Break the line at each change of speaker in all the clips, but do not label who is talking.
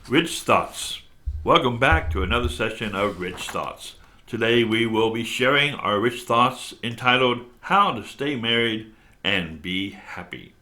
Rich Thoughts. Welcome back to another session of Rich Thoughts. Today we will be sharing our rich thoughts entitled How to Stay Married and Be Happy.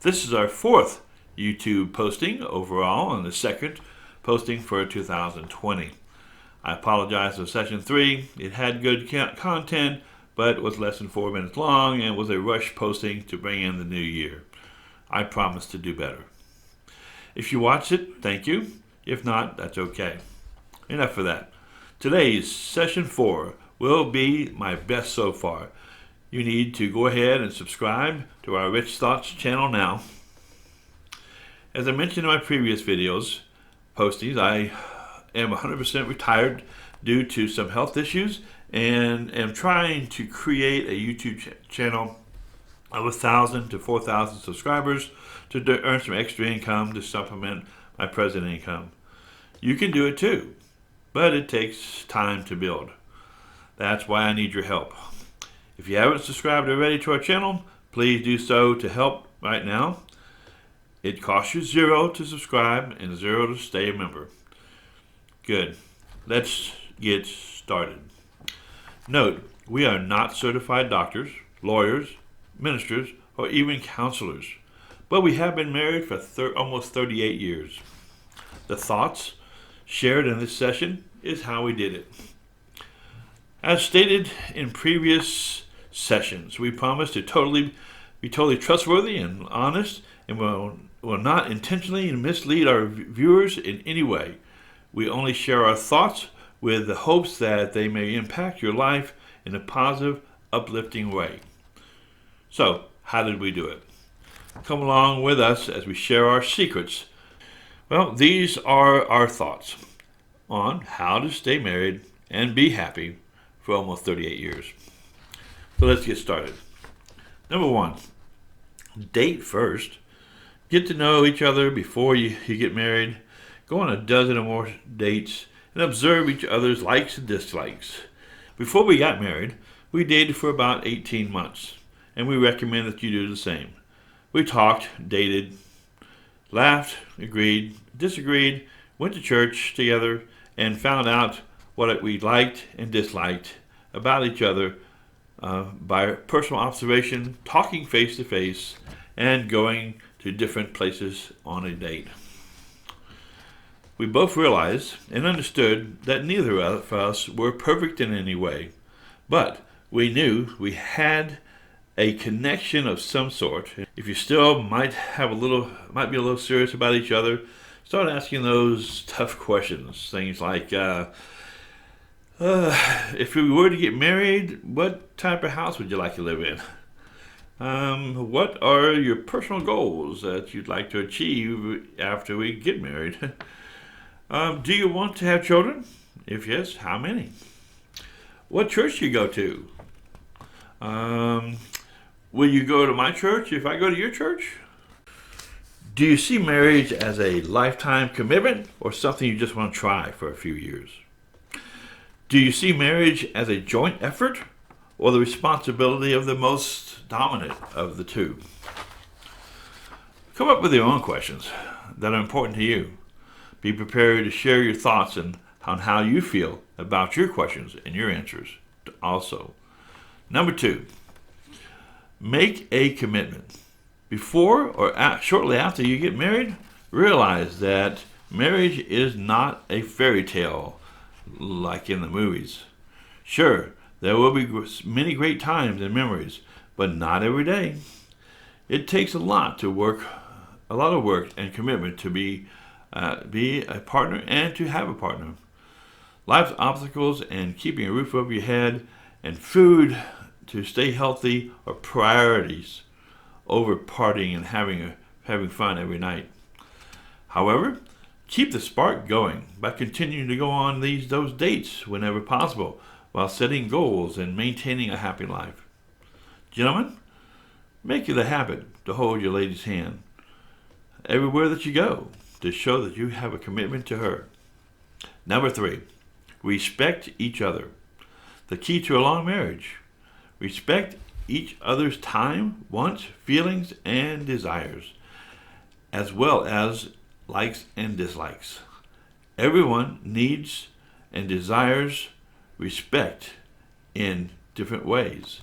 This is our fourth YouTube posting overall and the second posting for 2020. I apologize for session 3. It had good content, but was less than 4 minutes long and was a rush posting to bring in the new year. I promise to do better. If you watched it, thank you. If not, that's okay. Enough of that. Today's session 4 will be my best so far. You need to go ahead and subscribe to our Rich Thoughts channel now. As I mentioned in my previous videos, postings, I am 100% retired due to some health issues and am trying to create a YouTube channel of 1,000 to 4,000 subscribers to earn some extra income to supplement my present income. You can do it too, but it takes time to build. That's why I need your help. If you haven't subscribed already to our channel, please do so to help right now. It costs you $0 to subscribe and $0 to stay a member. Good. Let's get started. Note, we are not certified doctors, lawyers, ministers, or even counselors, but we have been married for almost 38 years. The thoughts shared in this session is how we did it. As stated in previous sessions, we promise to be totally trustworthy and honest and will not intentionally mislead our viewers in any way. We only share our thoughts with the hopes that they may impact your life in a positive, uplifting way. So, how did we do it? Come along with us as we share our secrets. Well, these are our thoughts on how to stay married and be happy for almost 38 years. So let's get started. Number 1, date first. Get to know each other before you get married. Go on a dozen or more dates and observe each other's likes and dislikes. Before we got married, we dated for about 18 months, and we recommend that you do the same. We talked, dated, laughed, agreed, disagreed, went to church together, and found out what we liked and disliked about each other by personal observation, talking face to face, and going to different places on a date. We both realized and understood that neither of us were perfect in any way, but we knew we had a connection of some sort. If you still might be a little serious about each other, start asking those tough questions. Things like, if we were to get married, what type of house would you like to live in? What are your personal goals that you'd like to achieve after we get married? Do you want to have children? If yes, how many? What church do you go to? Will you go to my church if I go to your church? Do you see marriage as a lifetime commitment or something you just want to try for a few years? Do you see marriage as a joint effort or the responsibility of the most dominant of the two? Come up with your own questions that are important to you. Be prepared to share your thoughts on how you feel about your questions and your answers also. Number 2, make a commitment. Before or shortly after you get married, realize that marriage is not a fairy tale like in the movies. Sure, there will be many great times and memories, but not every day. It takes a lot of work and commitment to be a partner and to have a partner. Life's obstacles and keeping a roof over your head and food to stay healthy are priorities over partying and having fun every night. However, keep the spark going by continuing to go on those dates whenever possible while setting goals and maintaining a happy life. Gentlemen, make it a habit to hold your lady's hand everywhere that you go to show that you have a commitment to her. Number 3, respect each other. The key to a long marriage. Respect each other's time, wants, feelings, and desires, as well as likes and dislikes. Everyone needs and desires respect in different ways.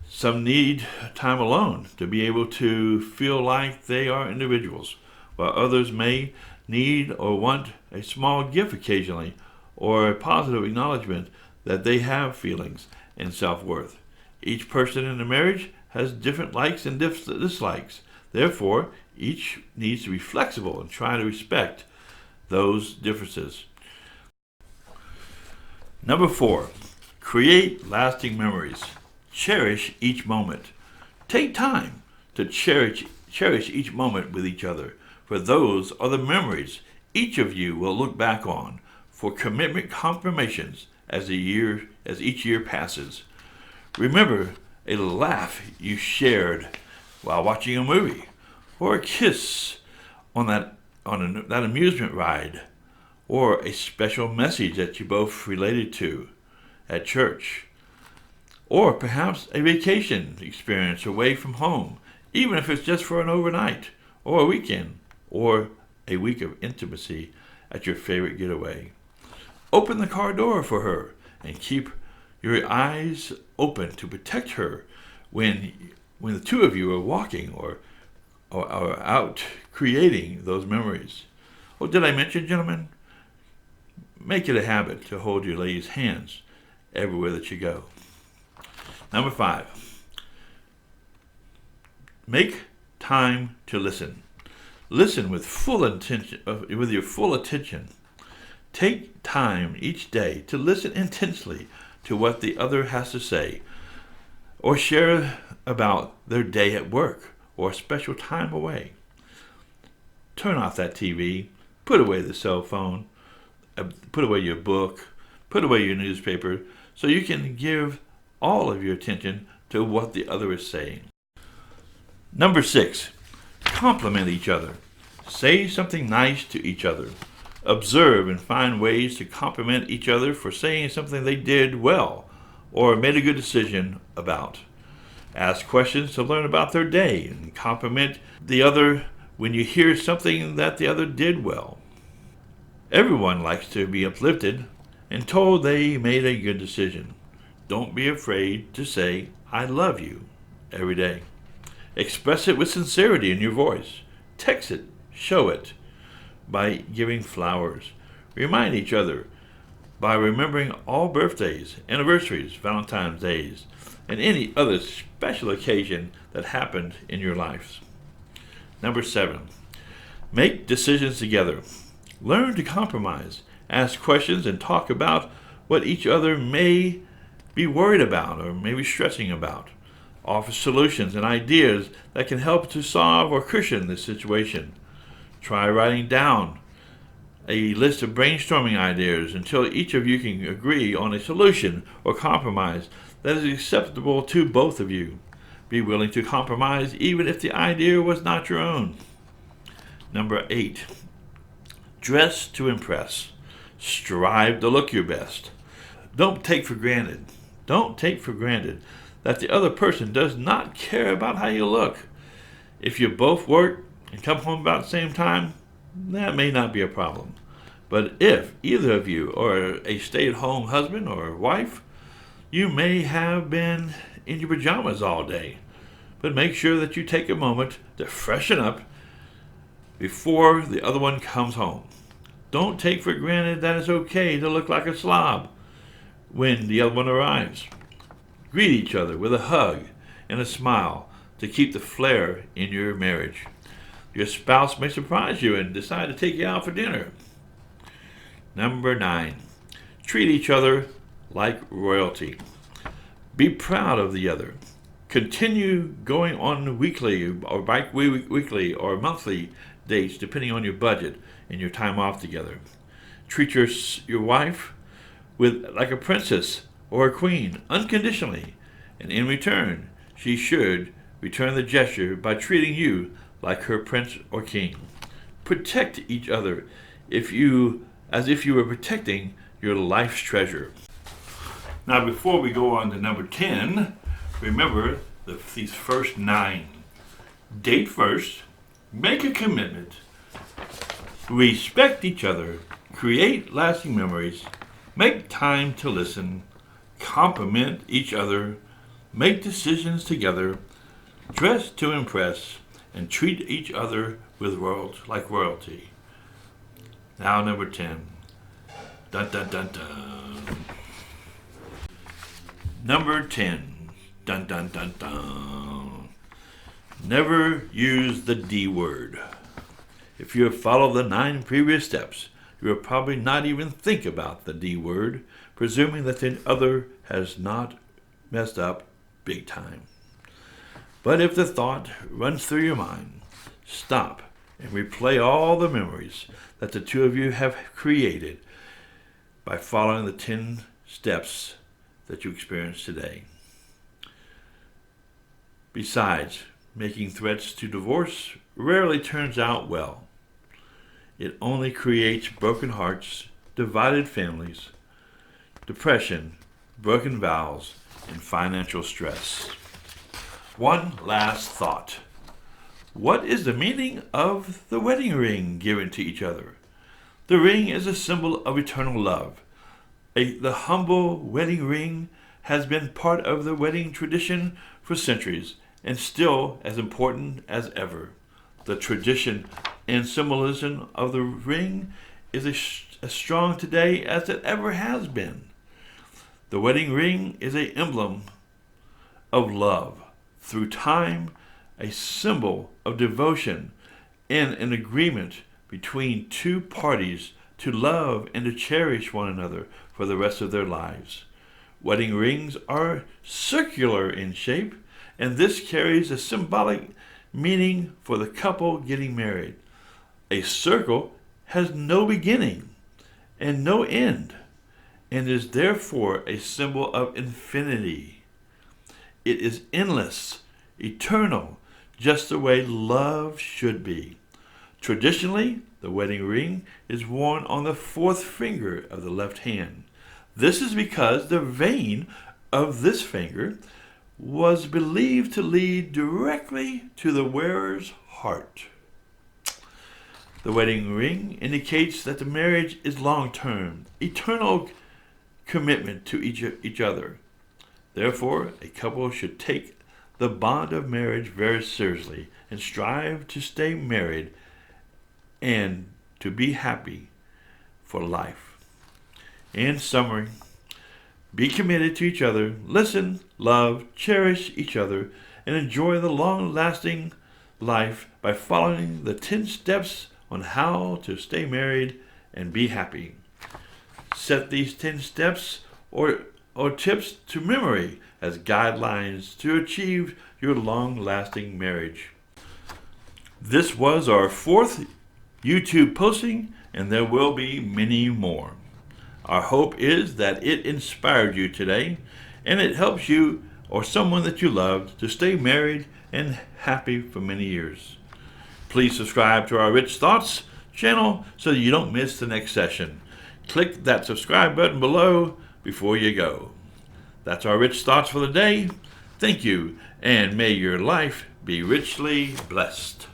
Some need time alone to be able to feel like they are individuals, while others may need or want a small gift occasionally or a positive acknowledgement that they have feelings and self-worth. Each person in a marriage has different likes and dislikes. Therefore, each needs to be flexible and try to respect those differences. Number 4, create lasting memories. Cherish each moment. Take time to cherish each moment with each other, for those are the memories each of you will look back on for commitment confirmations as each year passes. Remember a laugh you shared while watching a movie, or a kiss on that amusement ride, or a special message that you both related to at church, or perhaps a vacation experience away from home, even if it's just for an overnight, or a weekend, or a week of intimacy at your favorite getaway. Open the car door for her and keep your eyes open to protect her when the two of you are walking or out creating those memories. Oh, did I mention, gentlemen? Make it a habit to hold your lady's hands everywhere that you go. Number 5, make time to listen. Listen with your full attention. Take time each day to listen intensely to what the other has to say, or share about their day at work or a special time away. Turn off that TV, put away the cell phone, put away your book, put away your newspaper, so you can give all of your attention to what the other is saying. Number 6, compliment each other. Say something nice to each other. Observe and find ways to compliment each other for saying something they did well or made a good decision about. Ask questions to learn about their day and compliment the other when you hear something that the other did well. Everyone likes to be uplifted and told they made a good decision. Don't be afraid to say, "I love you," every day. Express it with sincerity in your voice. Text it, show it by giving flowers. Remind each other by remembering all birthdays, anniversaries, Valentine's Days, and any other special occasion that happened in your lives. Number 7, make decisions together. Learn to compromise. Ask questions and talk about what each other may be worried about or maybe stressing about. Offer solutions and ideas that can help to solve or cushion the situation. Try writing down a list of brainstorming ideas until each of you can agree on a solution or compromise that is acceptable to both of you. Be willing to compromise even if the idea was not your own. Number 8, dress to impress. Strive to look your best. Don't take for granted that the other person does not care about how you look. If you both work and come home about the same time, that may not be a problem. But if either of you are a stay-at-home husband or wife, you may have been in your pajamas all day. But make sure that you take a moment to freshen up before the other one comes home. Don't take for granted that it's okay to look like a slob when the other one arrives. Greet each other with a hug and a smile to keep the flair in your marriage. Your spouse may surprise you and decide to take you out for dinner. Number 9, treat each other like royalty. Be proud of the other. Continue going on weekly or bi-weekly or monthly dates depending on your budget and your time off together. Treat your wife like a princess or a queen unconditionally, and in return she should return the gesture by treating you like her prince or king. Protect each other as if you were protecting your life's treasure. Now, before we go on to number 10, remember these first 9. Date first, make a commitment, respect each other, create lasting memories, make time to listen, compliment each other, make decisions together, dress to impress, and treat each other with like royalty. Now number 10. Dun dun dun dun. Number 10. Dun dun dun dun. Never use the D word. If you have followed the 9 previous steps, you will probably not even think about the D word, presuming that the other has not messed up big time. But if the thought runs through your mind, stop and replay all the memories that the two of you have created by following the 10 steps that you experienced today. Besides, making threats to divorce rarely turns out well. It only creates broken hearts, divided families, depression, broken vows, and financial stress. One last thought. What is the meaning of the wedding ring given to each other? The ring is a symbol of eternal love. The humble wedding ring has been part of the wedding tradition for centuries and still as important as ever. The tradition and symbolism of the ring is as strong today as it ever has been. The wedding ring is an emblem of love through time, a symbol of devotion, and an agreement between two parties to love and to cherish one another for the rest of their lives. Wedding rings are circular in shape, and this carries a symbolic meaning for the couple getting married. A circle has no beginning and no end, and is therefore a symbol of infinity. It is endless, eternal, just the way love should be. Traditionally, the wedding ring is worn on the 4th finger of the left hand. This is because the vein of this finger was believed to lead directly to the wearer's heart. The wedding ring indicates that the marriage is long-term, eternal commitment to each other. Therefore, a couple should take the bond of marriage very seriously and strive to stay married and to be happy for life. In summary, be committed to each other, listen, love, cherish each other, and enjoy the long-lasting life by following the 10 steps on how to stay married and be happy. Set these 10 steps or tips to memory as guidelines to achieve your long-lasting marriage. This was our 4th YouTube posting, and there will be many more. Our hope is that it inspired you today, and it helps you or someone that you loved to stay married and happy for many years. Please subscribe to our Rich Thoughts channel so that you don't miss the next session. Click that subscribe button below before you go. That's our Rich Thoughts for the day. Thank you, and may your life be richly blessed.